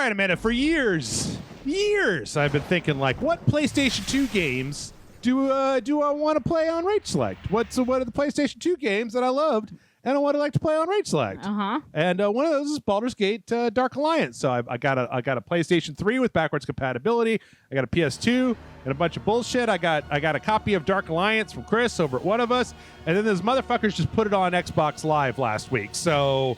right, Amanda, for years, I've been thinking, like, what PlayStation 2 games do I want to play on Rage Select? What are the PlayStation 2 games that I loved and I would like to play on Rage Select? And one of those is Baldur's Gate Dark Alliance. So I got a PlayStation 3 with backwards compatibility. I got a PS2 and a bunch of bullshit. I got a copy of Dark Alliance from Chris over at One of Us, and then those motherfuckers just put it on Xbox Live last week. So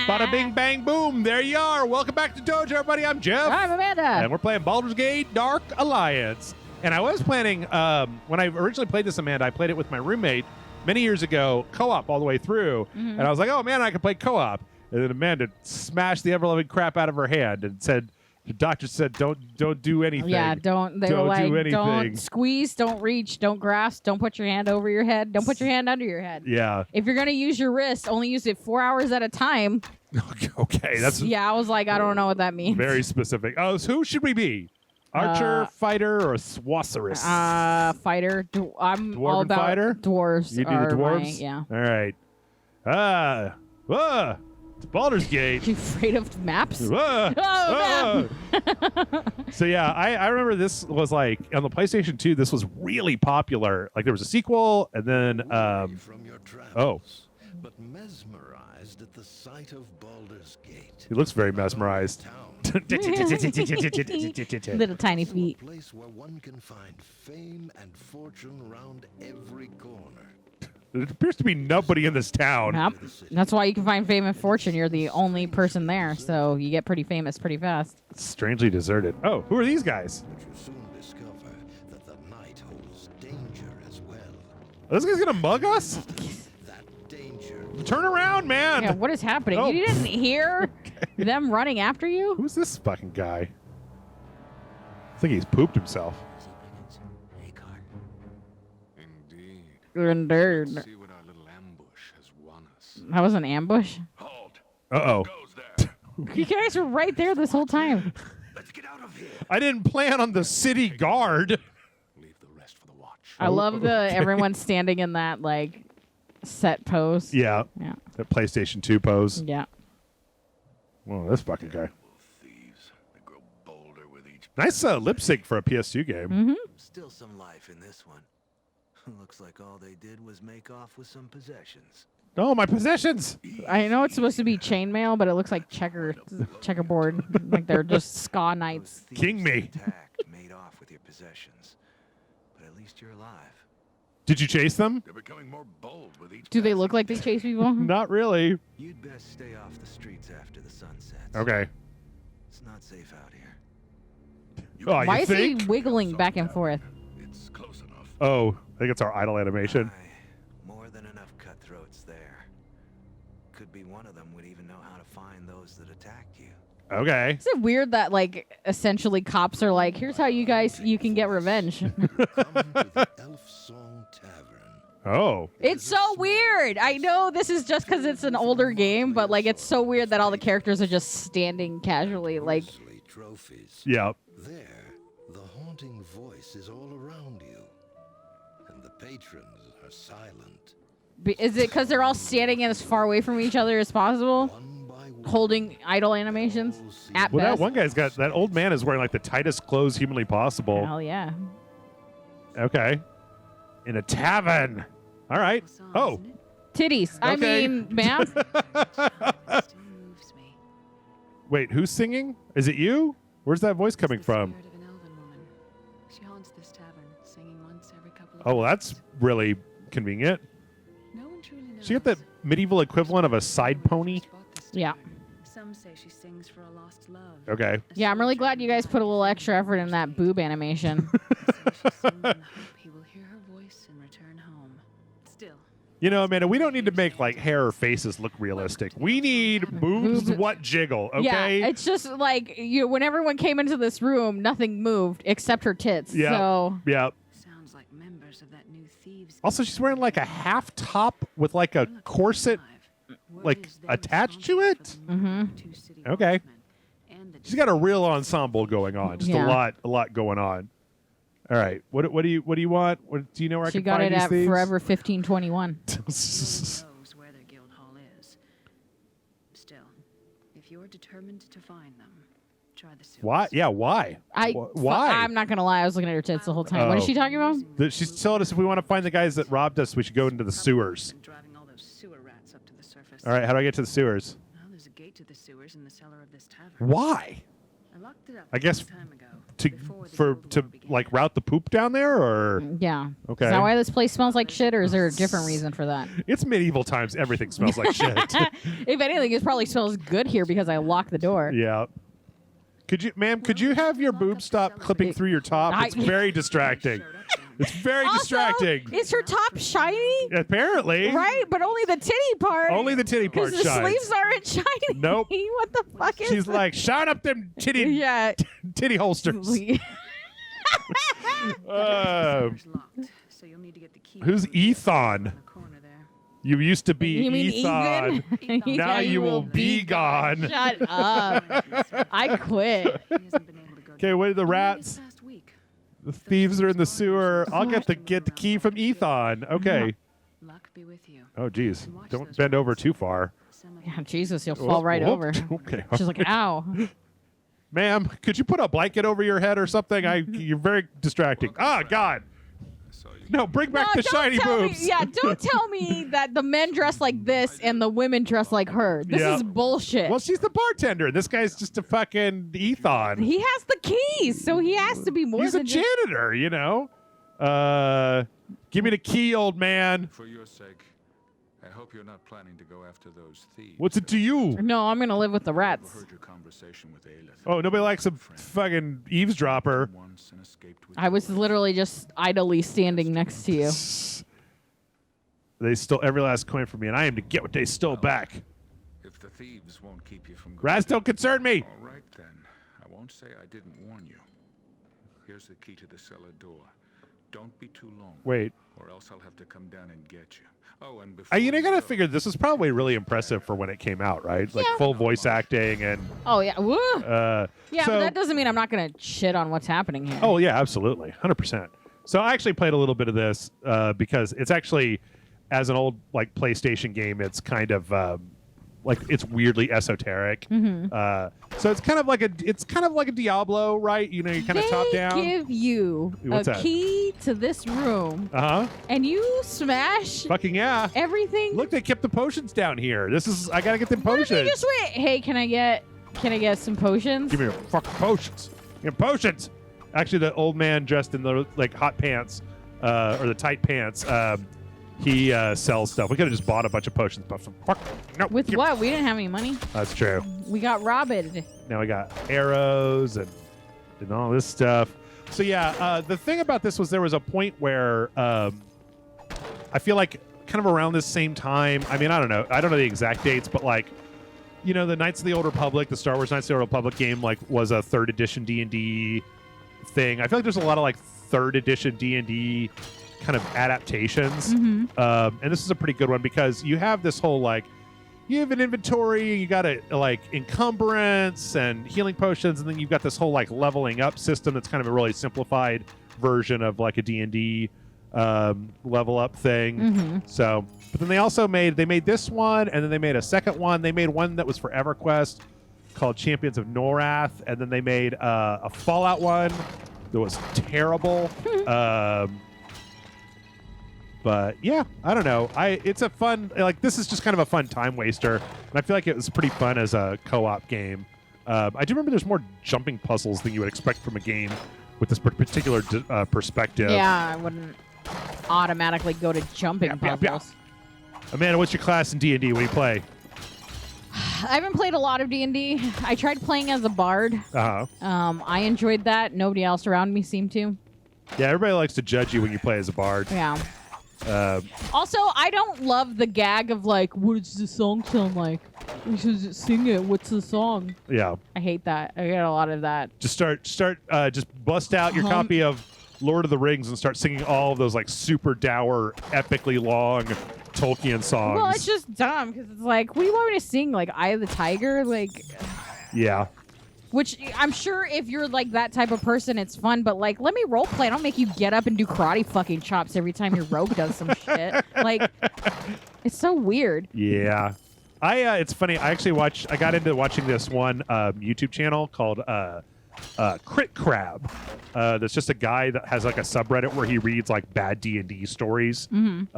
bada bing bang boom, there you are. Welcome back to Dojo, everybody. I'm Jeff. I'm Amanda. And we're playing Baldur's Gate Dark Alliance. And I was planning, when I originally played this, Amanda, I played it with my roommate many years ago, co-op all the way through. And I was like, oh, man, I can play co-op. And then Amanda smashed the ever-loving crap out of her hand and said, the doctor said, don't do anything. Yeah, don't. They were like, don't squeeze, don't reach, don't grasp, don't put your hand over your head, don't put your hand under your head. Yeah. If you're going to use your wrist, only use it 4 hours at a time. Okay. That's yeah, I was like, I don't know what that means. Very specific. Oh, so who should we be? Archer, fighter, or sorceress? Fighter. I'm Dwarven all about fighter? dwarves. You do the dwarves? Yeah. All right. It's Baldur's Gate. You afraid of maps? Oh, So yeah, I remember this was like on the PlayStation 2. This was really popular. Like there was a sequel, and then from your travels, but mesmerized at the sight of Baldur's Gate. He looks very mesmerized. Little tiny feet. A place where one can find fame and fortune around every corner. There appears to be nobody in this town. Yep. That's why you can find fame and fortune. You're the only person there, so you get pretty famous pretty fast. It's strangely deserted. Oh, who are these guys? But you soon discover that the night holds danger as well. Are this guy's gonna mug us? That danger. Turn around, man. Yeah, what is happening? Oh. You didn't hear them running after you? Who's this fucking guy? I think he's pooped himself. Indeed. See what our little ambush has won us. That was an ambush? Halt. Uh-oh. Goes there. You guys were right there this whole time. Let's get out of here. I didn't plan on the city guard. Leave the rest for the watch. I love the everyone standing in that like set pose. Yeah. Yeah. That PlayStation 2 pose. Yeah. Whoa, this fucking guy. Thieves. They grow bolder with each. Nice lip sync for a PS2 game. Still some life in this one. Looks like all they did was make off with some possessions. Oh, my possessions. I know it's supposed to be chainmail, but it looks like checkerboard. Like they're just ska knights. Those King thieves me. attacked, made off with your possessions. But at least you're alive. Did you chase them? They're becoming more bold with each. Do they look like they chase people? Not really. You'd best stay off the streets after the sun sets. Okay. It's not safe out here. Oh, Why you is think? he wiggling back and forth? It's close enough. Oh, I think it's our idle animation. Aye, more than enough cutthroats there. Could be one of them would even know how to find those that attacked you. Okay. Is it weird that like essentially cops are like, here's how you can get revenge? Come to the Elf Song Tavern. Oh. It's so weird. I know this is just because it's an older game, but like it's so weird that all the characters are just standing casually. Like, Mostly trophies. Yeah. There, the haunting voice is all around you. And the patrons are silent. is it because they're all standing as far away from each other as possible, One by one. holding idle animations? At Well, best. that one guy's got, that old man is wearing like the tightest clothes humanly possible. Hell yeah. Okay. In a tavern. All right. Oh. Titties. I Okay. mean, ma'am. Wait, who's singing? Is it you? Where's that voice coming from? Spirit of an elven woman. She haunts this tavern, singing once every couple of Oh, well, months. that's really convenient. No one truly knows. So you got the medieval equivalent of a side pony? Yeah. Some say she sings for a lost love. Okay. Yeah, I'm really glad you guys put a little extra effort in that boob animation. He will hear her voice and return home. Still, You know, Amanda, we don't need to make like hair or faces look realistic. We need boobs what jiggle, okay? Yeah, it's just like when everyone came into this room, nothing moved except her tits. Yeah. So Yeah. sounds like members of that new thieves. Also, she's wearing like a half top with like a corset like attached to it. Mm-hmm. Okay. She's got a real ensemble going on. Just Yeah. a lot going on. All right. What do you want? What, do you know where I she can got find it these at thieves? Forever 1521. knows where their guild hall is. Still, if you're determined to find them, Try the sewers. Why? Yeah, why? Why? I'm not gonna lie. I was looking at her tits the whole time. What is Oh. she talking about? She's telling us if we want to find the guys that robbed us, we should go into the sewers. Been driving all those sewer rats up to the surface. All right, how do I get to the sewers? Well, there's a gate to the sewers in the cellar of this tavern. Why? I locked it up I guess a long time ago, To before the for Cold to War began. like route the poop down there, or Yeah. Okay. Is that why this place smells like shit, or is there a different reason for that? it's medieval times. Everything smells like shit. If anything, it probably smells good here because I locked the door. Yeah. Could you have your boobs stop clipping through your top? It's very distracting. It's very Also, distracting. is her top shiny? Apparently. Right, but only the titty part. Only the titty part Because the shines. sleeves aren't shiny. Nope. What the fuck is She's that? like, shine up them titty Yeah. titty holsters. Door's locked, so you'll need to get the key Who's from the Ethan? in the corner there. You used to be You mean Ethan. Ethan? Now you will be gone. Shut up. I quit. He hasn't been able to go Okay, down. where are the Only rats? this past week. The thieves are in the sewer. I'll get the key from Ethan. Okay. Luck be with you. Oh, geez. Don't bend over too far. Some of Yeah, Jesus, you'll fall right Whoop. over. Okay. She's like, ow. Ma'am, could you put a blanket over your head or something? You're very distracting. Oh, God. No, bring back the don't shiny tell boobs. Me, yeah, don't tell me that the men dress like this and the women dress like her. This Yeah. is bullshit. Well, she's the bartender. This guy's just a fucking Ethan. He has the keys, so he has to be more He's a than just... janitor, you know? Give me the key, old man. For your sake, I hope you're not planning to go after those thieves. What's it to you? No, I'm gonna live with the I rats. overheard your conversation with Aelith. Oh, nobody likes a fucking eavesdropper. Once and escaped with I was literally just idly standing next to you. They stole every last coin from me, and I am to get what they stole back. If the thieves won't keep you from going, Rats don't concern me. all right then. I won't say I didn't warn you. Here's the key to the cellar door. Don't be too long. Wait. Or else I'll have to come down and get you. Oh, and before You know, I gotta go- figure this was probably really impressive for when it came out, right? Like Yeah. full voice acting and. Oh yeah, woo. Yeah, so, but that doesn't mean I'm not gonna shit on what's happening here. Oh yeah, absolutely, 100%. So I actually played a little bit of this because it's actually, as an old like PlayStation game, it's kind of like it's weirdly esoteric. So it's kind of like a Diablo, right? You know, you kind of top They down. give you What's a that? key to this room, Uh huh. and you smash Fucking yeah. everything. Look, they kept the potions down here. I gotta get them What if potions. you just wait? Hey, can I get some potions? Give me your fucking potions. Give me potions. Actually, the old man dressed in the like hot pants or the tight pants. He sells stuff. We could have just bought a bunch of potions, but fuck no. With give- what? We didn't have any money. That's true. We got robbed. Now we got arrows and all this stuff. So yeah, the thing about this was there was a point where I feel like kind of around this same time. I mean, I don't know the exact dates, but like, you know, the Knights of the Old Republic, the Star Wars Knights of the Old Republic game, like was a 3rd edition D&D thing. I feel like there's a lot of like 3rd edition D&D kind of adaptations, and this is a pretty good one because you have this whole like. You have an inventory, you got a like encumbrance and healing potions, and then you've got this whole like leveling up system that's kind of a really simplified version of like a D&D level up thing. So, but then they made this one, and then they made a second one. They made one that was for EverQuest called Champions of Norath, and then they made a Fallout one that was terrible. But yeah, I don't know. It's a fun, like, this is just kind of a fun time waster. And I feel like it was pretty fun as a co-op game. I do remember there's more jumping puzzles than you would expect from a game with this particular perspective. Yeah, I wouldn't automatically go to jumping Yeah, yeah, puzzles. Amanda, what's your class in D&D? What do you play? I haven't played a lot of D&D. I tried playing as a bard. Uh-huh. I enjoyed that. Nobody else around me seemed to. Yeah, everybody likes to judge you when you play as a bard. Yeah. Also, I don't love the gag of like, what does the song sound like? We should sing it. What's the song? Yeah. I hate that. I get a lot of that. Just just bust out your copy of Lord of the Rings and start singing all of those like super dour, epically long Tolkien songs. Well, it's just dumb because it's like, what do you want me to sing? Like Eye of the Tiger? Like, yeah. which I'm sure if you're like that type of person, it's fun. But like, let me role play. I don't make you get up and do karate fucking chops every time your rogue does some shit. Like, it's so weird. Yeah. It's funny. I got into watching this one YouTube channel called Crit Crab. That's just a guy that has like a subreddit where he reads like bad D&D stories. And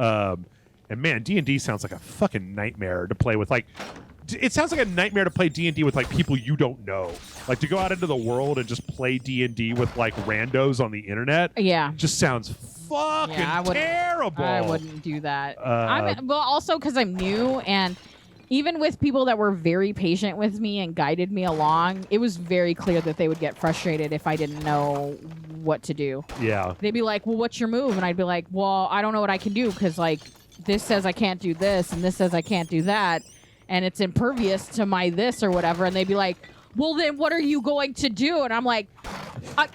man, D&D sounds like a fucking nightmare to play with. Like, it sounds like a nightmare to play D&D with like people you don't know. Like to go out into the world and just play D&D with like randos on the internet. Yeah. Just sounds fucking terrible. I wouldn't do that. Well, also because I'm new, and even with people that were very patient with me and guided me along, it was very clear that they would get frustrated if I didn't know what to do. Yeah. They'd be like, well, what's your move? And I'd be like, well, I don't know what I can do because like this says I can't do this and this says I can't do that. And it's impervious to my this or whatever. And they'd be like, well, then what are you going to do? And I'm like,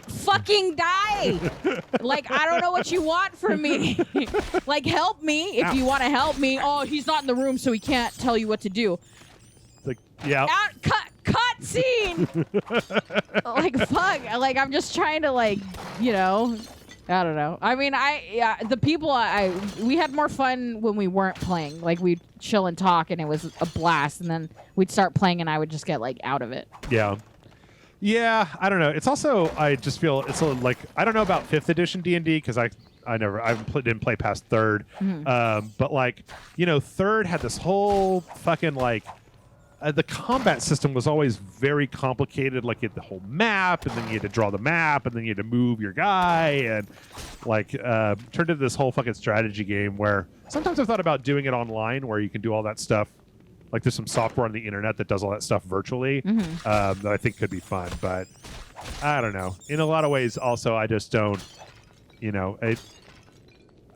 fucking die. Like, I don't know what you want from me. Like, help me if you want to help me. Oh, he's not in the room, so he can't tell you what to do. Like, yeah. Cut scene. Like, fuck. Like, I'm just trying to, like, you know, I don't know. I mean, the people, we had more fun when we weren't playing. Like, we'd chill and talk, and it was a blast. And then we'd start playing, and I would just get, like, out of it. Yeah. Yeah, I don't know. It's also, I just feel, it's like, I don't know about 5th edition D&D, because I didn't play past 3rd. But, like, you know, 3rd had this whole fucking, like, the combat system was always very complicated. Like, you had the whole map, and then you had to draw the map, and then you had to move your guy, and like turned into this whole fucking strategy game where sometimes I've thought about doing it online where you can do all that stuff. Like, there's some software on the internet that does all that stuff virtually that I think could be fun. But I don't know. In a lot of ways, also, I just don't, you know,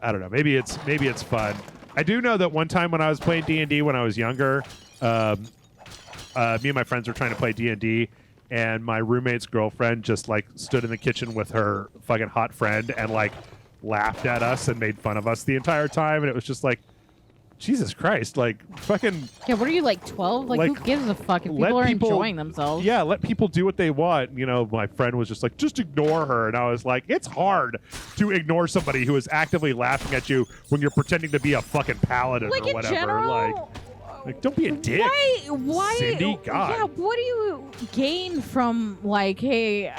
I don't know. Maybe it's fun. I do know that one time when I was playing D&D when I was younger, me and my friends were trying to play D&D, and my roommate's girlfriend just like stood in the kitchen with her fucking hot friend and like laughed at us and made fun of us the entire time. And it was just like, Jesus Christ, like fucking. Yeah, what are you, like 12? Like who gives a fuck if people are enjoying themselves? Yeah, let people do what they want. You know, my friend was just like, just ignore her. And I was like, it's hard to ignore somebody who is actively laughing at you when you're pretending to be a fucking paladin like or whatever. In general, like, don't be a dick. Why, Cindy? God. Yeah, what do you gain from, like, hey,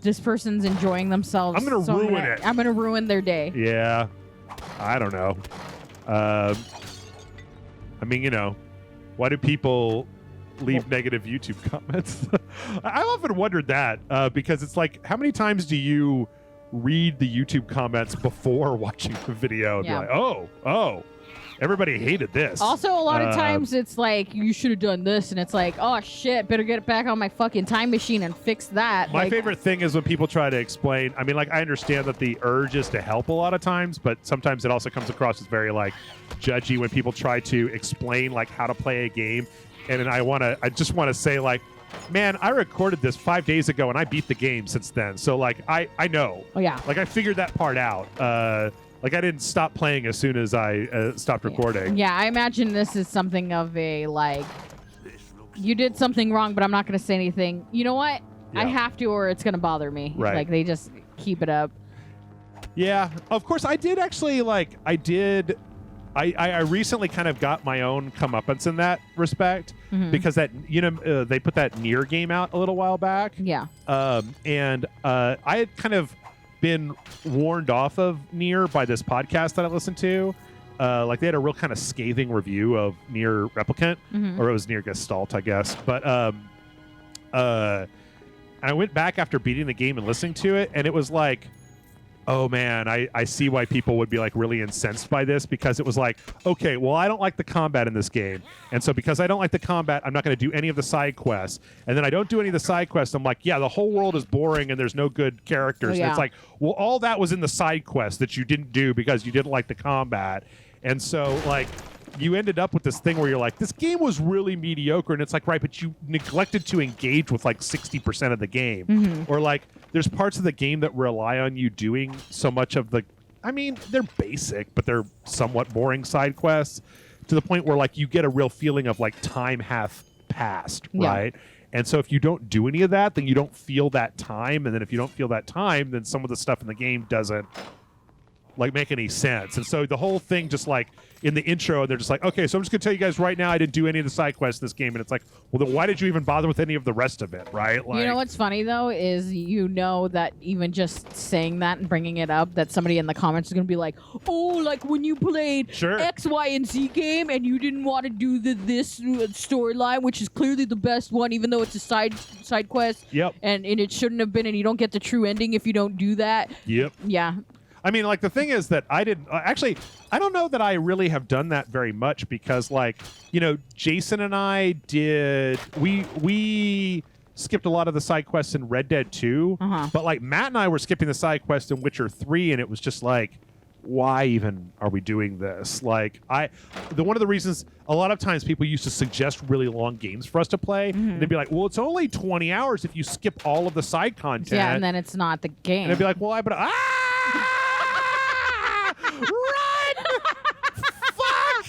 this person's enjoying themselves. I'm going to ruin it. I'm going to ruin their day. Yeah. I don't know. I mean, you know, why do people leave negative YouTube comments? I've often wondered that because it's like, how many times do you read the YouTube comments before watching the video and be like, oh, everybody hated this. Also, a lot of times it's like, you should have done this, and it's like, oh shit, better get it back on my fucking time machine and fix that. My favorite thing is when people try to explain. I mean, like, I understand that the urge is to help a lot of times, but sometimes it also comes across as very like judgy when people try to explain like how to play a game. And I just want to say, like, man, I recorded this 5 days ago and I beat the game since then. So like, I know. Oh yeah. Like, I figured that part out. Like, I didn't stop playing as soon as I stopped recording. Yeah, I imagine this is something of a, like, you did something wrong, but I'm not going to say anything. You know what? Yeah. I have to, or it's going to bother me. Right. Like, they just keep it up. Yeah. Of course, I did actually, like, I recently kind of got my own comeuppance in that respect because that, you know, they put that Nier game out a little while back. Yeah. And I had kind of been warned off of Nier by this podcast that I listened to. Like, they had a real kind of scathing review of Nier Replicant, or it was Nier Gestalt, I guess. But I went back after beating the game and listening to it, and it was like, oh man, I see why people would be like really incensed by this, because it was like, okay, well, I don't like the combat in this game, and so because I don't like the combat, I'm not going to do any of the side quests. And then I don't do any of the side quests. I'm like, yeah, the whole world is boring and there's no good characters. Oh, yeah. And it's like, well, all that was in the side quest that you didn't do because you didn't like the combat. And so, like, you ended up with this thing where you're like, this game was really mediocre, and it's like, right, but you neglected to engage with like 60% of the game. Or like, there's parts of the game that rely on you doing so much of the, I mean, they're basic, but they're somewhat boring side quests to the point where like you get a real feeling of like time hath passed, right? And so if you don't do any of that, then you don't feel that time. And then if you don't feel that time, then some of the stuff in the game doesn't like make any sense. And so the whole thing just like in the intro, they're just like, okay, so I'm just gonna tell you guys right now, I didn't do any of the side quests in this game, and it's like, well, then why did you even bother with any of the rest of it, right? Like, You know what's funny though is that even just saying that and bringing it up, that somebody in the comments is gonna be like, oh, like when you played Sure. X, Y, and Z game and you didn't want to do this storyline, which is clearly the best one, even though it's a side quest. Yep. And it shouldn't have been, and you don't get the true ending if you don't do that. Yep. Yeah. I mean, like, the thing is that I didn't actually, I don't know that I really have done that very much because, like, you know, Jason and I did, we skipped a lot of the side quests in Red Dead 2, but, like, Matt and I were skipping the side quest in Witcher 3, and it was just like, why even are we doing this? Like, one of the reasons a lot of times people used to suggest really long games for us to play, and they'd be like, well, it's only 20 hours if you skip all of the side content. Yeah, and then it's not the game. And I'd be like, well, run! Fuck!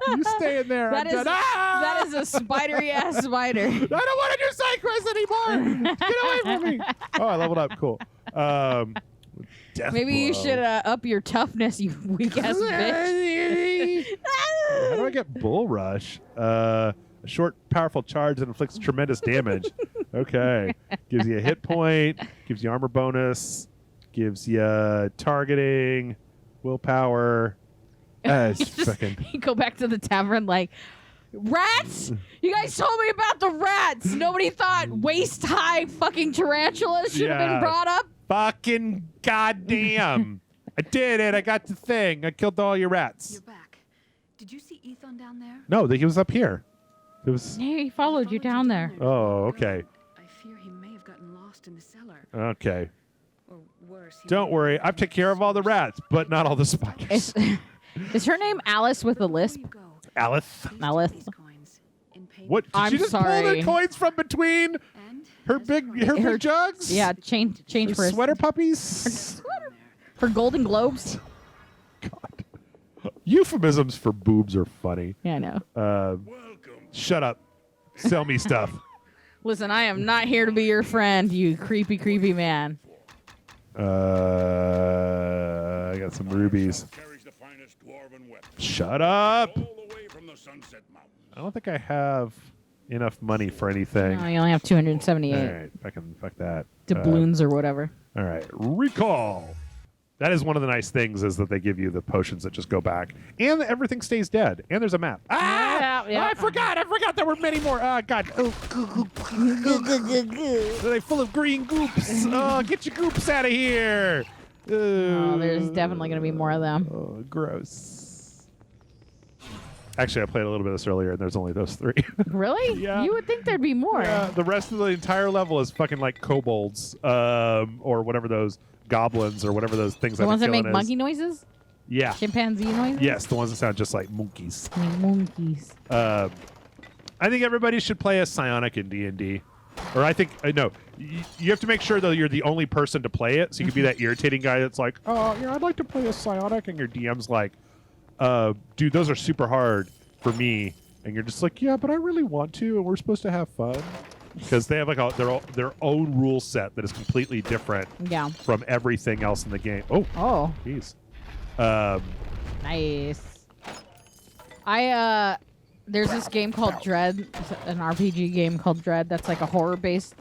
You stay in there. That I'm is done. that is a spidery ass spider. I don't want to do side quests anymore. Get away from me. Oh, I leveled up. Cool. Death Maybe you blow. should up your toughness, you weak ass bitch. How do I get Bull Rush? A short, powerful charge that inflicts tremendous damage. Okay. Gives you a hit point, gives you armor bonus, gives you targeting, willpower. Fucking. You go back to the tavern like, rats? You guys told me about the rats. Nobody thought waist-high fucking tarantulas should have Yeah. been brought up. Fucking goddamn. I did it. I got the thing. I killed all your rats. You're back. Did you see Ethon down there? No, he was up here. It was. He followed you down there. Oh, okay. I fear he may have gotten lost in the cellar. Okay. Or worse. he Don't may worry. have I've taken care of all the rats, but not all the spiders. Is her name Alice with a lisp? Before you go, Alice. please Alice. take these coins in payment. What? Did I'm you just pull sorry. the coins from between And her as big promised, jugs? Yeah, change Her for sweater puppies? for Golden Globes. God. Euphemisms for boobs are funny. Yeah, I know. Shut up. Sell me stuff. Listen, I am not here to be your friend, you creepy, creepy man. I got some rubies. Carries the finest dwarven weapons Shut up. all the way from the Sunset Mountains. I don't think I have enough money for anything. Oh, you only have 278 All right. Fuck that. doubloons or whatever. All right. Recall. That is one of the nice things is that they give you the potions that just go back. And everything stays dead. And there's a map. Yeah. I forgot there were many more. God. Oh, are they full of green goops? Oh, get your goops out of here. Oh, there's definitely going to be more of them. Oh, gross. Actually, I played a little bit of this earlier, and there's only those 3. Really? Yeah. You would think there'd be more. Yeah, the rest of the entire level is fucking like kobolds, or whatever those goblins, or whatever those things. The ones that make is. monkey noises? Yeah. Chimpanzee noises? Yes, the ones that sound just like monkeys. Monkeys. I think everybody should play as Psionic in D&D. Or I think, no, you have to make sure that you're the only person to play it, so you can be that irritating guy that's like, oh, yeah, I'd like to play as Psionic, and your DM's like, dude, those are super hard for me. And you're just like, yeah, but I really want to, and we're supposed to have fun. Because they have like their own rule set that is completely different Yeah. from everything else in the game. Oh, Oh, jeez. nice. There's this game called Dread, it's an RPG game called Dread that's like a horror-based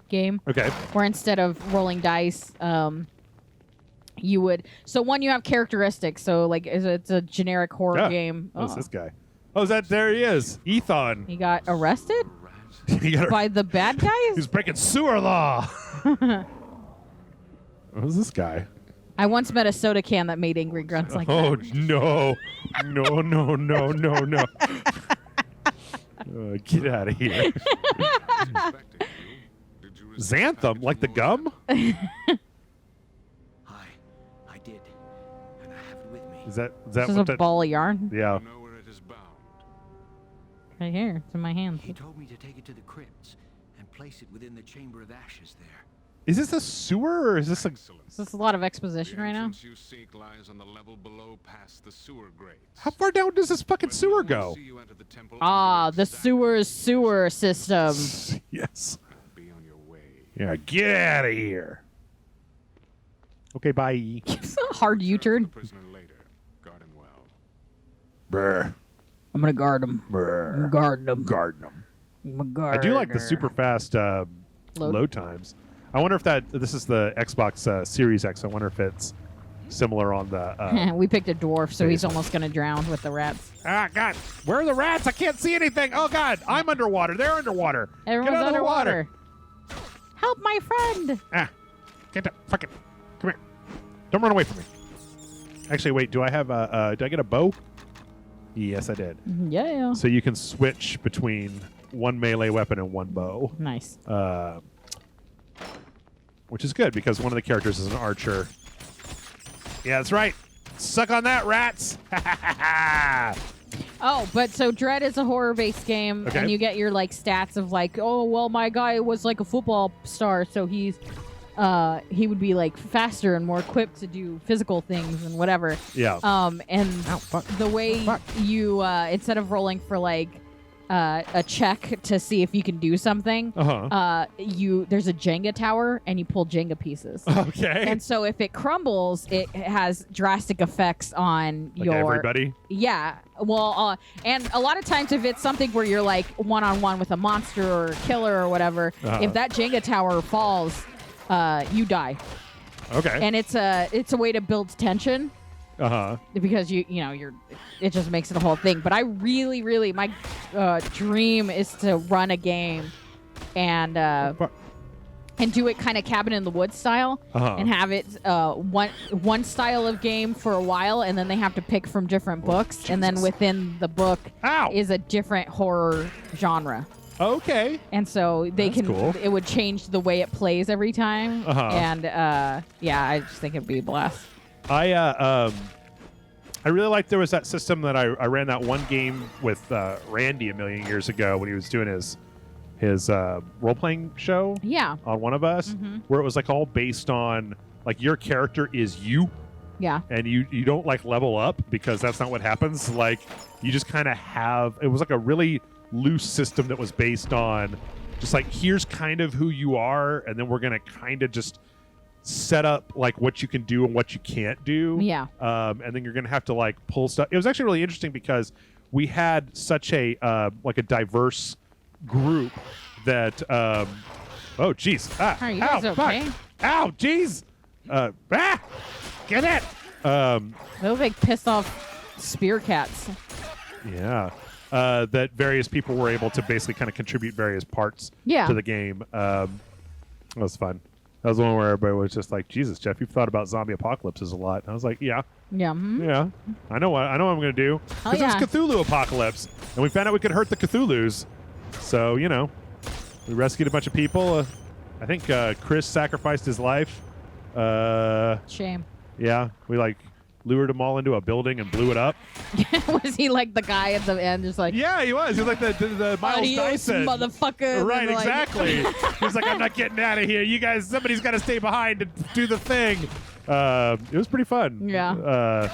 game. Okay. Where instead of rolling dice, you would. So one, you have characteristics. So like, it's a generic horror Yeah. game. Who's this guy? Oh, there he is. Ethon. He got arrested He got by the bad guys. He's breaking sewer law. Who's this guy? I once met a soda can that made angry grunts like Oh that. no, no. Get out of here. Inspecting you. Did you receive Xanthem, package like the from gum? I did. And I have it with me. Is that This is what a that? ball of yarn Yeah. You know where it is bound. right here. It's in my hand. He told me to take it to the crypts and place it within the Chamber of Ashes there. Is this a sewer or is this a? Excellent. Is this a lot of exposition The right now? entrance you seek lies on the level below past the sewer grates. How far down does this fucking When sewer no one go? see you enter the temple Ah, under the its sewer system. Yes. Be on your way. Yeah. Get out of here. Okay, bye. It's a hard U-turn. Prisoner later. Guard him well. Brr. I'm gonna guard him. Brr. Guard him. Garden 'em. I'm a guard. I do like the super fast load times. I wonder if this is the Xbox Series X. I wonder if it's similar on the. We picked a dwarf, so he's Phase. almost gonna drown with the rats. Ah, God! Where are the rats? I can't see anything. Oh God! I'm underwater. They're underwater. Everyone's Get out of the water. Help my friend. Ah! Get that fucking. Come here! Don't run away from me. Actually, wait. Do I have did I get a bow? Yes, I did. Yeah. So you can switch between one melee weapon and one bow. Nice. Which is good because one of the characters is an archer. Yeah, that's right. Suck on that, rats. Oh, but so Dread is a horror-based game, Okay. and you get your like stats of like, oh well, my guy was like a football star, so he would be like faster and more equipped to do physical things and whatever. Yeah. And Ow, fuck. the way Fuck. you instead of rolling for like a check to see if you can do something, there's a Jenga tower and you pull Jenga pieces. Okay. And so if it crumbles, it has drastic effects on like your everybody. Yeah. Well, and a lot of times if it's something where you're like one-on-one with a monster or a killer or whatever, if that Jenga tower falls, you die. Okay. And it's a way to build tension because it just makes it a whole thing. But I really my dream is to run a game and do it kind of cabin in the woods style and have it one style of game for a while, and then they have to pick from different books, and then within the book is a different horror genre. Okay. And so they That's cool. it would change the way it plays every time. And yeah, I just think it'd be a blast. I really liked there was that system that I ran that one game with Randy a million years ago when he was doing his role-playing show Yeah. on One of Us, where it was like all based on like your character is you. Yeah. And you don't like level up because that's not what happens. Like you just kind of have, it was like a really loose system that was based on just like, here's kind of who you are, and then we're going to kind of just set up like what you can do and what you can't do. Yeah. And then you're going to have to like pull stuff. It was actually really interesting because we had such a like a diverse group that oh geez. Are you guys okay? Fuck. Ow, geez. Get it. They look like pissed off spear cats. Yeah. That various people were able to basically kind of contribute various parts Yeah. to the game. That was fun. That was the one where everybody was just like, Jesus, Jeff, you've thought about zombie apocalypses a lot. And I was like, yeah. Yeah. Yeah. I know what I'm going to do. Oh, Because yeah. it was Cthulhu apocalypse. And we found out we could hurt the Cthulhus. So, we rescued a bunch of people. I think Chris sacrificed his life. Shame. Yeah. We lured them all into a building and blew it up. Was he like the guy at the end, just like, Yeah, he was. He was like the Miles adios, Dyson. motherfucker? Right, And like- exactly. He's like, I'm not getting out of here. You guys, somebody's got to stay behind and do the thing. It was pretty fun. Yeah.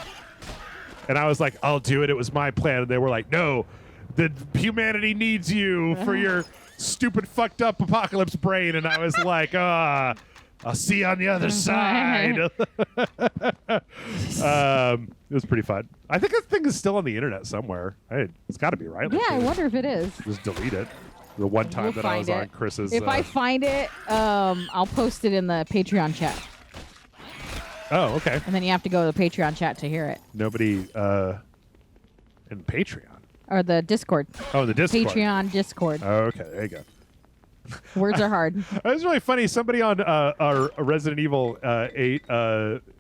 And I was like, I'll do it. It was my plan. And they were like, no, the humanity needs you for your stupid, fucked up apocalypse brain. And I was like, I'll see you on the other side. It was pretty fun. I think this thing is still on the internet somewhere. It's got to be, right? Yeah, I wonder if it is. Just delete it. The one time We'll that I was find on it. Chris's. If I find it, I'll post it in the Patreon chat. Oh, okay. And then you have to go to the Patreon chat to hear it. Nobody in Patreon. Or the Discord. Oh, the Discord. Patreon Discord. Oh, okay, there you go. Words are hard. It was really funny. Somebody on our Resident Evil 8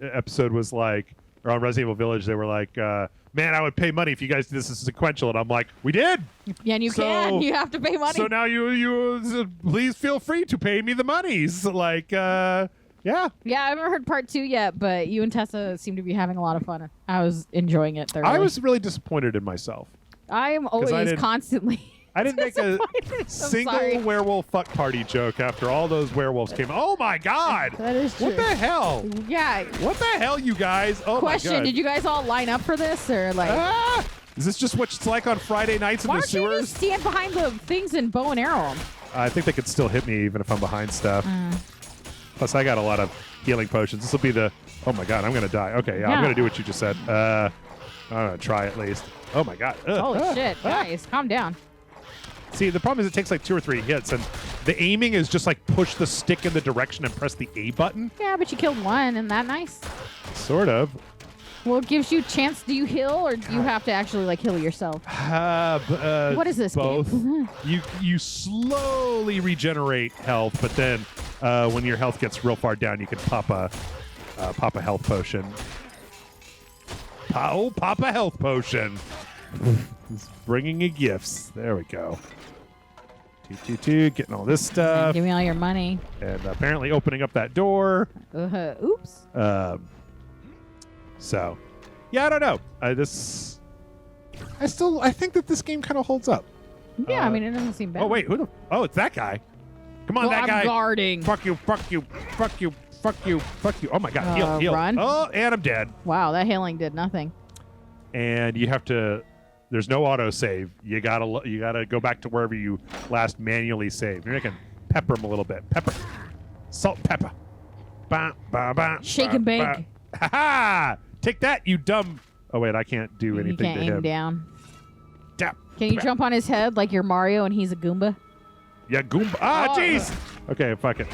episode was like, or on Resident Evil Village, they were like, man, I would pay money if you guys did this as sequential. And I'm like, we did. Yeah, and you can. You have to pay money. So now you please feel free to pay me the monies. Like, yeah. Yeah, I haven't heard part 2 yet, but you and Tessa seem to be having a lot of fun. I was enjoying it thoroughly. I was really disappointed in myself. I am always constantly. I didn't make a I'm single sorry. werewolf fuck party joke after all those werewolves came. Oh my God! That is true. What the hell? Yeah. What the hell, you guys? Oh Question: my God! did you guys all line up for this, or like? Ah! Is this just what it's like on Friday nights in Why the don't you sewers? just stand behind the things and bow and arrow 'em? I think they could still hit me even if I'm behind stuff. Plus, I got a lot of healing potions. This will be the Oh my god, I'm gonna die. Okay, yeah, I'm Yeah. gonna do what you just said. I'm gonna try at least. Oh my god. Holy shit, guys, calm down. See, the problem is it takes like 2 or 3 hits, and the aiming is just like push the stick in the direction and press the A button. Yeah, but you killed one, isn't that nice? Sort of. Well, it gives you a chance. Do you heal, or do you have to actually like heal yourself? What is this Both. game? you slowly regenerate health, but then when your health gets real far down, you can pop a health potion. Pop a health potion. He's bringing you gifts. There we go. Getting all this stuff. Give me all your money. And apparently opening up that door. Oops. So, yeah, I don't know. I think that this game kind of holds up. Yeah, I mean, it doesn't seem bad. Oh, wait. Oh, it's that guy. Come on, Well, that I'm guy. guarding. Fuck you. Oh, my God. Heal. Run. Oh, and I'm dead. Wow, that healing did nothing. And you have to... There's no autosave. You gotta go back to wherever you last manually saved. Maybe I can pepper him a little bit. Pepper. Salt, pepper. Ba, ba, ba, Shake ba, and bake. ba. Ha-ha! Take that, you dumb... Oh, wait, I can't do You anything can't to aim him. down. Dap. Can you jump on his head like you're Mario and he's a Goomba? Yeah, Goomba. Ah, Oh. jeez! Okay, fuck it.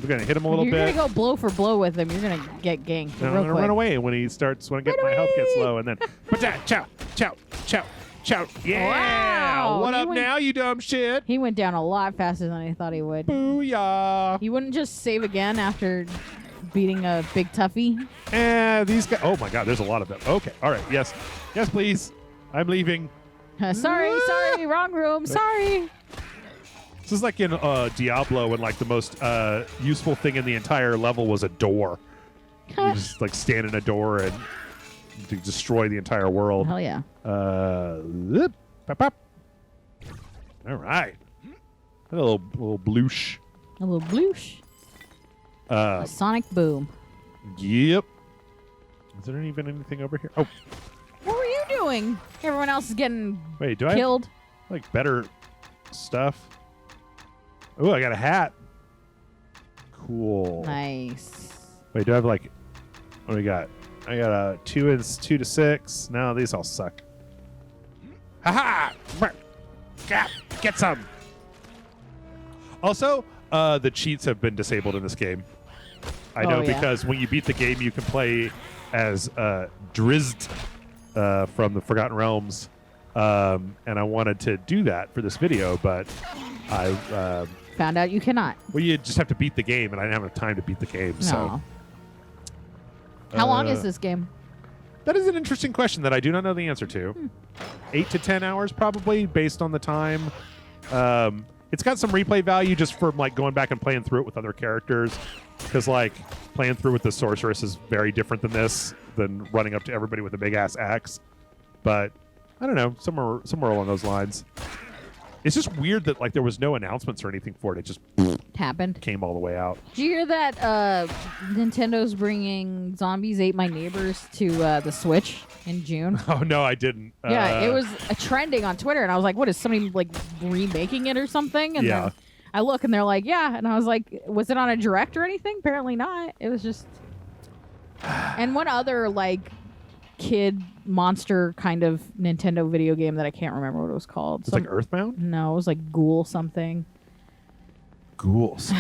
I'm gonna hit him a little You're bit. gonna go blow for blow with him. You're gonna get ganked No, I'm real gonna quick. run away when my health gets low, and then chow. Yeah. Wow, What he up went- now, you dumb shit? He went down a lot faster than I thought he would. Booyah! He wouldn't just save again after beating a big toughie. And these guys. Oh my God, there's a lot of them. Okay, all right, yes, please. I'm leaving. Sorry, wrong room. Sorry. This is like in Diablo, when like the most useful thing in the entire level was a door. You just like stand in a door and to destroy the entire world. Hell yeah. Zip, pop, pop. All right. A little bloosh. A little bloosh. A sonic boom. Yep. Is there even anything over here? Oh, What were you doing? Everyone else is getting wait. Do I killed. have like better stuff? Oh, I got a hat. Cool. Nice. Wait, do I have like? What do we got? I got a 2 to 6. No, these all suck. Ha ha! Get some. Also, the cheats have been disabled in this game. I know yeah. because when you beat the game, you can play as Drizzt from the Forgotten Realms, and I wanted to do that for this video, but I Found out you cannot. well, you just have to beat the game, and I didn't have enough time to beat the game. No. So How long is this game? that is an interesting question that I do not know the answer to. 8 to 10 hours, probably, based on the time. It's got some replay value just for like going back and playing through it with other characters, because like playing through with the sorceress is very different than running up to everybody with a big ass axe. But I don't know, somewhere along those lines. It's just weird that like there was no announcements or anything for it. It just Happened. came all the way out. Did you hear that Nintendo's bringing Zombies Ate My Neighbors to the Switch in June? Oh no, I didn't. Yeah, it was trending on Twitter, and I was like, "What is somebody like remaking it or something?" And Yeah. then I look, and they're like, "Yeah," and I was like, "Was it on a direct or anything?" Apparently not. It was just. And one other like kid monster kind of Nintendo video game that I can't remember what it was called. It's like Earthbound? No, it was like Ghoul something. Ghouls.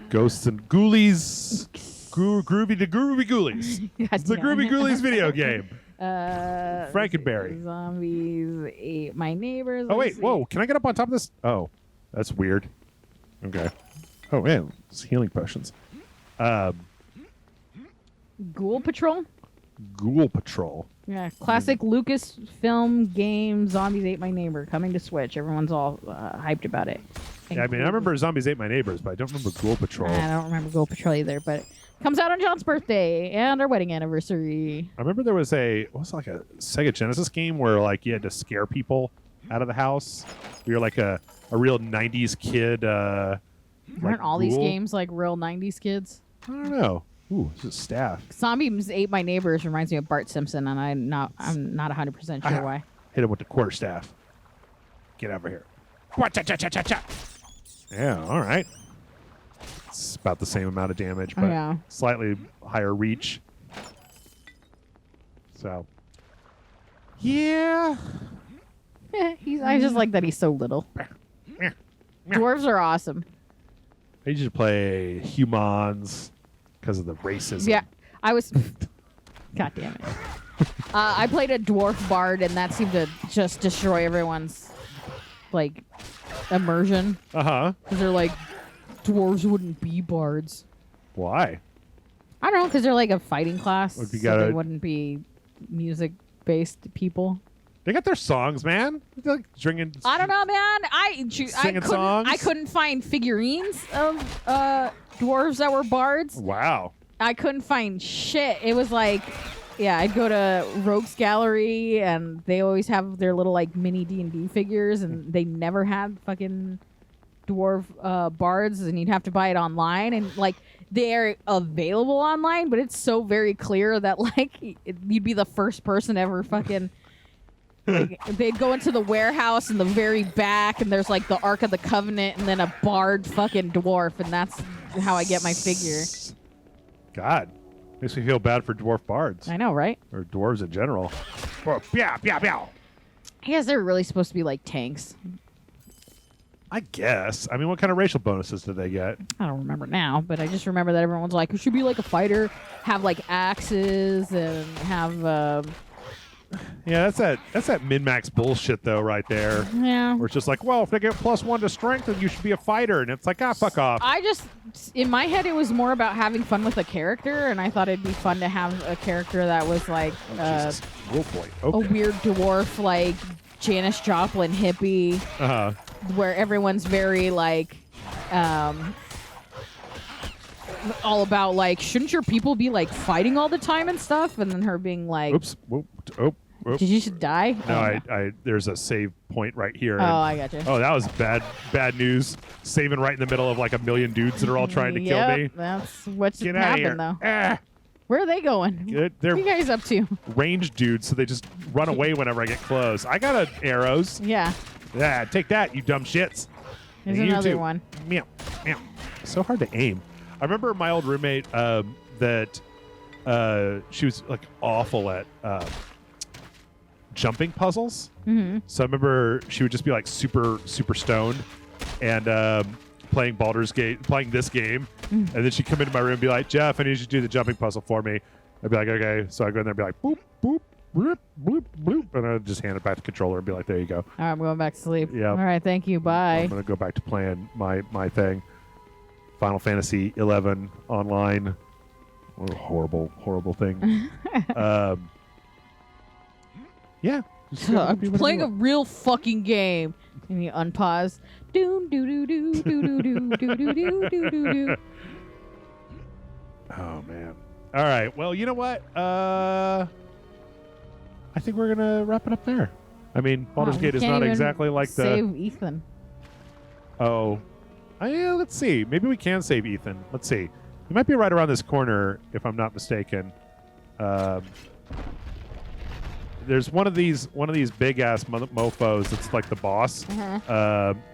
Ghosts and ghoulies. Groovy ghoulies. It's the Groovy Ghoulies video game. Frankenberry. Zombies Ate My Neighbors. Oh, Let's wait. see. Whoa. Can I get up on top of this? Oh, that's weird. Okay. Oh, man. It's healing potions. Ghoul Patrol? Ghoul Patrol. Yeah, classic Lucasfilm game. Zombies Ate My Neighbor coming to Switch. Everyone's all hyped about it. Yeah, I mean, I remember Zombies Ate My Neighbors, but I don't remember Ghoul Patrol. I don't remember Ghoul Patrol either, but it comes out on John's birthday and our wedding anniversary. I remember there was like a Sega Genesis game where like you had to scare people out of the house. You're like a real 90s kid. Aren't all these games like real 90s kids? I don't know. Ooh, this is staff. Zombies Ate My Neighbors reminds me of Bart Simpson, and I'm not 100% sure why. Hit him with the quarterstaff. Get over here. Cha-cha-cha-cha-cha. Yeah, all right. It's about the same amount of damage, but Yeah. slightly higher reach. So, yeah. I just like that he's so little. Dwarves are awesome. I usually play humans because of the racism. Yeah, I was. God damn it. I played a dwarf bard, and that seemed to just destroy everyone's like immersion. Because they're like, dwarves wouldn't be bards. Why? I don't know, because they're like a fighting class, If you so they gotta- wouldn't be music-based people. They got their songs, man. They're like drinking. I don't know, man. Singing songs? I couldn't find figurines of dwarves that were bards. Wow. I couldn't find shit. It was like, yeah, I'd go to Rogues Gallery, and they always have their little like mini D&D figures, and they never had fucking dwarf bards, and you'd have to buy it online, and like they're available online, but it's so very clear that like you'd be the first person ever fucking. Like, they'd go into the warehouse in the very back, and there's like the Ark of the Covenant, and then a bard fucking dwarf, and that's how I get my figure. God. Makes me feel bad for dwarf bards. I know, right? Or dwarves in general. Oh, yeah. I guess they're really supposed to be like tanks. I guess. I mean, what kind of racial bonuses did they get? I don't remember now, but I just remember that everyone's like, you should be like a fighter, have like axes, and have, Yeah, that's that min-max bullshit, though, right there. yeah. Where it's just like, well, if they get +1 to strength, then you should be a fighter. And it's like, fuck off. I just, in my head, it was more about having fun with a character, and I thought it'd be fun to have a character that was like Jesus. Oh, boy. a Okay. weird dwarf, like Janis Joplin hippie, Uh-huh. where everyone's very like, all about like, shouldn't your people be like fighting all the time and stuff? And then her being like, Oops. Whoop. Oh. Whoop. did you just die? No, Oh, I there's a save point right here. Oh, and- I got you. Oh, that was bad news. Saving right in the middle of like a million dudes that are all trying to kill Yep, me. that's what's Get out of here. happened though. Ah, Where are they going? they're What are you guys up to? ranged dudes, so they just run away whenever I get close. I got arrows. Yeah, Yeah, take that, you dumb shits. there's And you another too. one. Meow, meow. So hard to aim. I remember my old roommate that she was like awful at jumping puzzles. Mm-hmm. So I remember she would just be like super stoned and playing Baldur's Gate, playing this game, and then she'd come into my room and be like, Jeff, I need you to do the jumping puzzle for me. I'd be like, okay. So I'd go in there and be like, boop, boop, bloop, bloop, bloop, and I'd just hand it back to the controller and be like, there you go. All right, I'm going back to sleep. Yeah. All right, thank you. I'm Bye. gonna go back to playing my thing. Final Fantasy 11 online. What a horrible thing. Yeah. just go I'm do whatever playing you a want. real fucking game. And you unpause. Doo doo doo doo doo doo doo doo doo doo doo doo doo. Oh man. All right. Well, you know what? I think we're gonna wrap it up there. I mean, Baldur's Wow, Gate we is can't not even exactly like the. save Ethan. Oh. Yeah, let's see. Maybe we can save Ethan. Let's see. He might be right around this corner, if I'm not mistaken. There's one of these big ass mofos that's like the boss.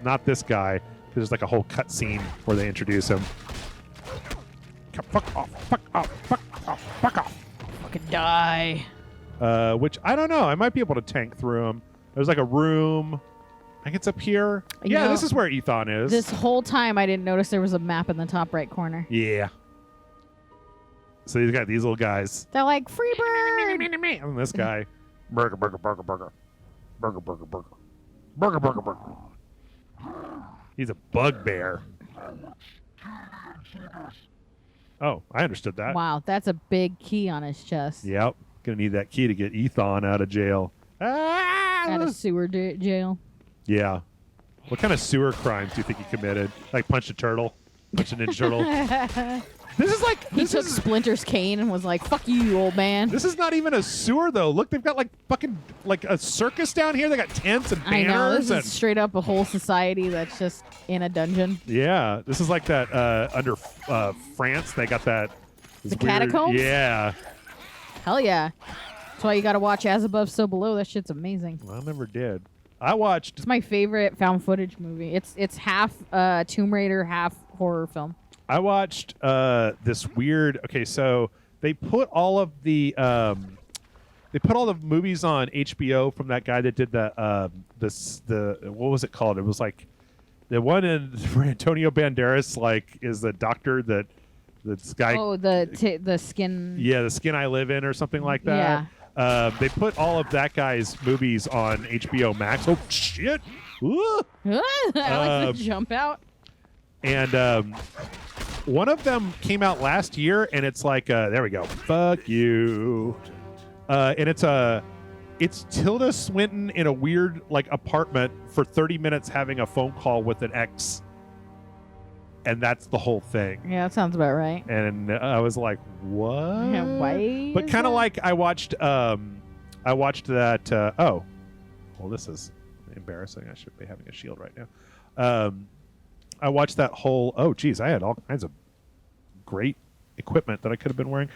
Not this guy. There's like a whole cutscene where they introduce him. Fuck off! Fuck off! Fuck off! Fuck off! Fucking die. Which I don't know. I might be able to tank through him. There's like a room. I think it's up here. You Yeah, know, this is where Ethan is. This whole time I didn't notice there was a map in the top right corner. Yeah. So he's got these little guys. They're like, free bird! And this guy. Burger, burger, burger, burger. Burger, burger, burger. Burger, burger, burger. He's a bugbear. Oh, I understood that. Wow, that's a big key on his chest. Yep. Gonna need that key to get Ethan out of jail. At a sewer jail. Yeah. What kind of sewer crimes do you think he committed? Like punch a turtle? Punch a ninja turtle? This is like He took Splinter's cane and was like, fuck you, old man. this is not even a sewer though. Look, they've got like fucking like a circus down here. They got tents and I know, banners this and is straight up a whole society that's just in a dungeon. yeah, this is like that under France. They got that The catacombs? Yeah, Hell yeah. That's why you gotta watch As Above, So Below. That shit's amazing. I never did. I watched. It's my favorite found footage movie. It's half Tomb Raider, half horror film. I watched this weird. Okay, so they put all of the movies on HBO from that guy that did the what was it called? It was like the one where Antonio Banderas like is the doctor that this guy. Oh, the skin. Yeah, The Skin I Live In or something like that. Yeah. They put all of that guy's movies on HBO Max. Oh shit! Ooh. I like the jump out. And one of them came out last year, and it's like, there we go. Fuck you. And it's Tilda Swinton in a weird like apartment for 30 minutes having a phone call with an ex. And that's the whole thing. Yeah, that sounds about right. And I was like, what? Yeah, why? But kind of like I watched that. Oh, well, this is embarrassing. I should be having a shield right now. I watched that whole. Oh, geez, I had all kinds of great equipment that I could have been wearing.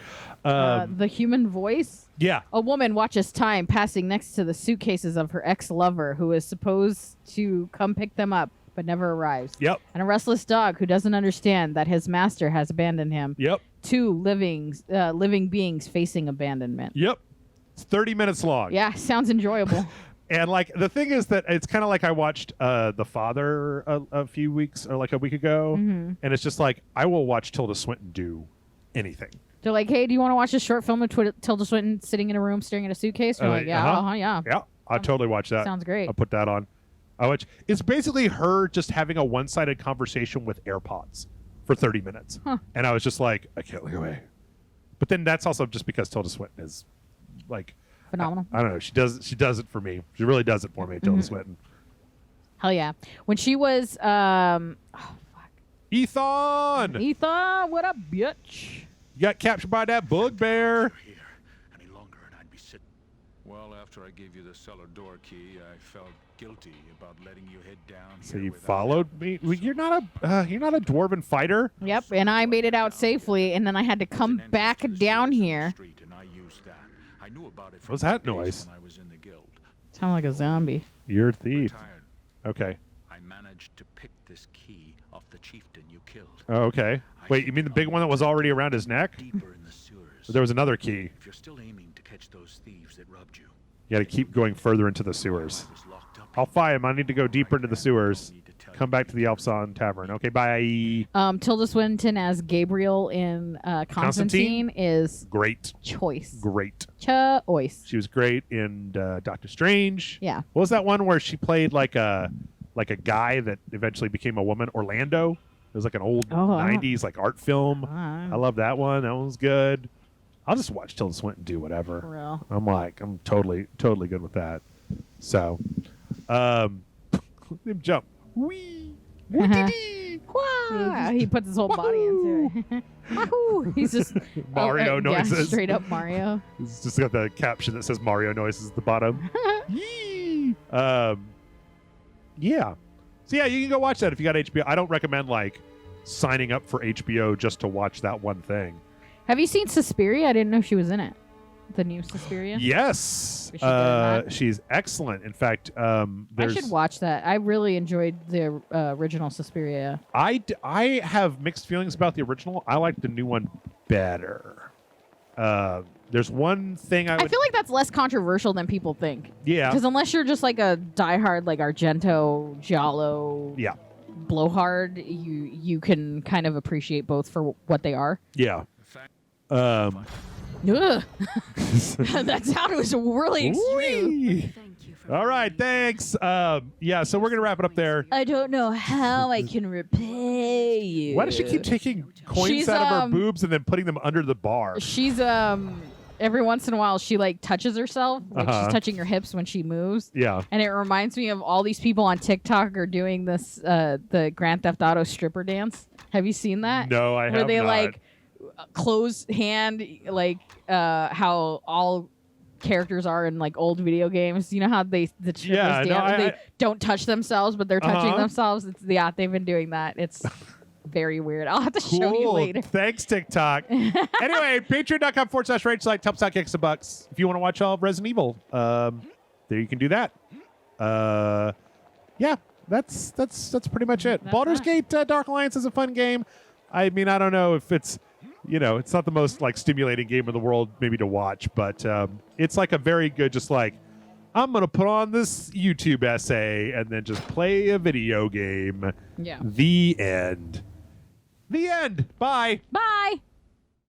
The human voice. Yeah. A woman watches time passing next to the suitcases of her ex-lover, who is supposed to come pick them up, but never arrives. Yep. And a restless dog who doesn't understand that his master has abandoned him. Yep. Two living beings facing abandonment. Yep. It's 30 minutes long. Yeah, sounds enjoyable. And like the thing is that it's kind of like I watched The Father a few weeks or like a week ago, and it's just like I will watch Tilda Swinton do anything. They're like, hey, do you want to watch this short film of Tilda Swinton sitting in a room staring at a suitcase? We're like, yeah, yeah. Yeah, I totally watch that. Sounds great. I'll put that on. I watch. It's basically her just having a one-sided conversation with AirPods for 30 minutes, and I was just like, I can't look away. But then that's also just because Tilda Swinton is like phenomenal. I don't know. She does it for me. She really does it for me, Tilda Swinton. Hell yeah. When she was Ethan, what up, bitch? you got captured by that bugbear. Here any longer, and I'd be sitting. Well, after I gave you the cellar door key, I felt guilty about letting you head down. So here you without followed help. me. Well, you're not a dwarven fighter. Yep, and I made it out safely, and then I had to come back down here. Street, and I used that. I knew about it What's from that the days noise? when I was in the guild. Sound like a zombie. You're a thief. Retired. Okay. I managed to pick this key off the chieftain you killed. Oh, okay. Wait, you mean the big one that was already around his neck? Deeper in the sewers. There was another key. If you're still aiming to catch those thieves that robbed you, You got to keep going further into the sewers. I was locked up. I'll fight him. I need to go deeper into the sewers. Come back to the Elfson Tavern. Okay, bye. Tilda Swinton as Gabriel in Constantine is Great. choice. Great. Choice. She was great in Doctor Strange. Yeah. What was that one where she played like a guy that eventually became a woman? Orlando. It was like an old 90s like art film. I love that one. That one was good. I'll just watch Tilda Swinton do whatever. For real. I'm totally good with that. So, let him jump. Wee. Wee-dee-dee. Wah! He puts his whole body into it. Wahoo! He's just Mario noises. Yeah, straight up Mario. It's just got the caption that says Mario noises at the bottom. Yee. Yeah. So yeah, you can go watch that if you got HBO. I don't recommend like signing up for HBO just to watch that one thing. Have you seen Suspiria? I didn't know she was in it. The new Suspiria? Yes. Is she good in that? She's excellent. In fact, I should watch that. I really enjoyed the original Suspiria. I have mixed feelings about the original. I like the new one better. There's one thing I feel like that's less controversial than people think. Yeah. Because unless you're just like a diehard like Argento, Giallo, Yeah. blowhard, you can kind of appreciate both for what they are. Yeah. Ugh. That sound was really extreme. Whee! Thank you for All right, thanks. Yeah, so we're gonna wrap it up there. I don't know how I can repay you. Why does she keep taking coins She's, out of her boobs and then putting them under the bar? She's every once in a while she like touches herself, like she's touching her hips when she moves. Yeah. And it reminds me of all these people on TikTok are doing this the Grand Theft Auto stripper dance. Have you seen that? No, I have not. Where they like close hand, like how all characters are in like old video games. You know how the strippers they don't touch themselves, but they're touching themselves. They've been doing that. It's very weird. I'll have to show you later. Thanks, TikTok. Anyway, patreon.com/RageSelect helps out kick some bucks. If you want to watch all of Resident Evil, there you can do that. Yeah, that's pretty much it. Baldur's Gate Dark Alliance is a fun game. I mean, I don't know if it's, it's not the most like stimulating game in the world maybe to watch, but it's like a very good, just like, I'm going to put on this YouTube essay and then just play a video game. Yeah. The end. The end. Bye. Bye.